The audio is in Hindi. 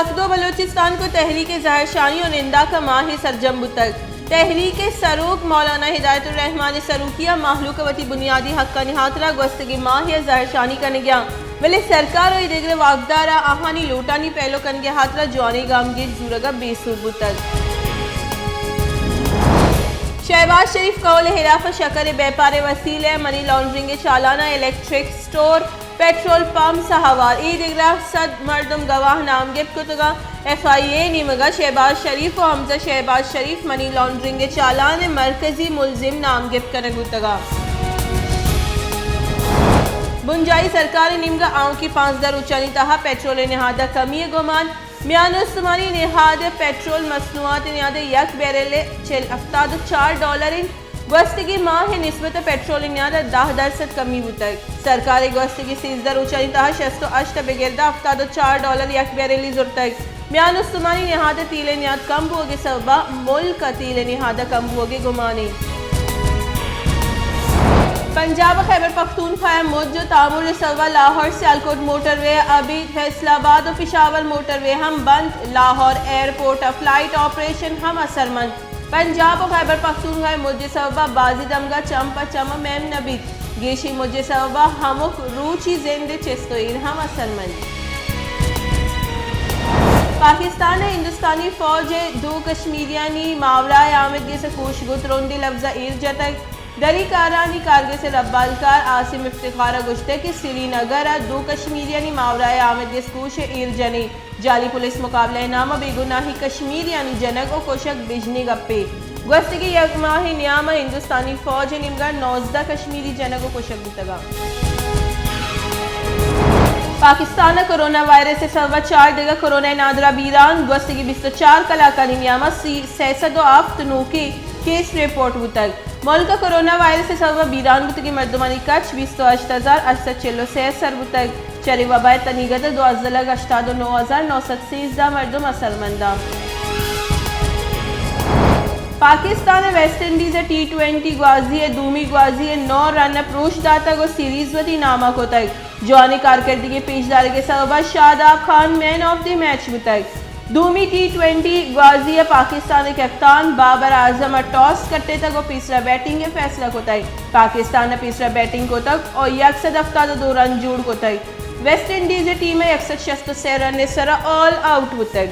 पाक दो बलोचिस्तान को तहरीक ज़ाहिरशानी और निंदा का माह सरजम बुतक। तहरीक सरूक मौलाना हिदायतुर रहमान सरूकिया महलूक वती बुनियादी हक का निहातरा गोस्तगी माह ज़ाहिरशानी कर गया वले सरकार और दिगरे वागदारा आहानी लोटानी पहलो कन गया हाथरा जवानी गामगीर जूरगा बेसूर बुतक। शहबाज शरीफ कौल हिराफ शकर व्यापार वसीले मनी लॉन्ड्रिंग चालाना इलेक्ट्रिक स्टोर पेट्रोल पंप सहावार ईदरा सद मर्दम गवाह नाम गिप कुतगा FIA निमगा शहबाज शरीफ और हमजा शहबाज शरीफ मनी लॉन्ड्रिंग चालान मरकजी मुलजिम नाम गिप कर गुतगा। बुंजाई सरकार निमगा आँव की 5,000 ऊंचानी तहा पेट्रोल निहादा कमी गुमान म्यानुस्तमानी निहाद पेट्रोल मसनूआत निहाद यक बैरल $74 गोस्तगी माह निस्बत पेट्रोल निहाद 10% कमी बुतक। सरकार गोस्तगी 13,000 ऊंचानी तहा 68 बेगिरदा $74 यक बैरली जुर्तक म्यानुस्तमानी निहाद तीले निहाद कम होगे सबा मुल्क तीले निहादा कम होगे गुमानी। पंजाब खैबर पख्तूनख्वा मुद्दो तामुर सवा लाहौर सियालकोट मोटरवे अभी फैसलाबाद और पेशावर मोटरवे हम बंद। लाहौर एयरपोर्ट फ्लाइट ऑपरेशन हम असरमंद। पंजाब और खैबर पख्तूनख्वा मुद्दे सवा बाजी दमगा चंपा चम मैम नबीत गेशी मुद्दे सवा हमुक रूची जिंद चिस्तोir हम असरमंद। पाकिस्तान हिंदुस्तानी फौज दो कश्मीरियानी मावरा आमद से कोशगुत रोंदी लफ्जा ईर जतक दरी कारानी कारगे से रब्बालकार आसिम इफ्तिखारा गुश्ते कि श्रीनगर दो कश्मीरियानी मावरा आमद कोश ईर जनी जाली पुलिस मुकाबला नामा बेगुनाही कश्मीरियानी जनक और कोशक बिजनी गप्पे गोस्तगी यकमाही न्यामा हिंदुस्तानी फौज निमगा 19 कश्मीरी जनक और कोशक बुतगा। पाकिस्तान कोरोना वायरस से सवा 4 दिगा कोरोना नादरा बीरान गोस्तगी 24 कलाकारी न्यामा 600 आफ्तनू के केस रिपोर्ट बुतक। मुल्क कोरोना वायरस से सवा बीरान बुतगी मर्दमानी कच 28,846 बुतक चरे वबाय तनीगत 2,89,913 मर्दम असरमंदा। पाकिस्तान वेस्ट इंडीज T20 ग्वाजी दूमी ग्वाजी 9 रन अप्रोच दाता को सीरीज वती नामा को तक जवानी कारकर्दगी पेशदार के सबा Shadab Khan man of the match बुतक। दूमी T20 ग्वाजी पाकिस्तान कप्तान बाबर आजम टॉस कट्टे तक और तीसरा बैटिंग के फैसला को तक पाकिस्तान तीसरा बैटिंग को तक और 172 रन जोड़ को तक वेस्ट इंडीज टीम 166 रन सरा ऑल आउट बुतक।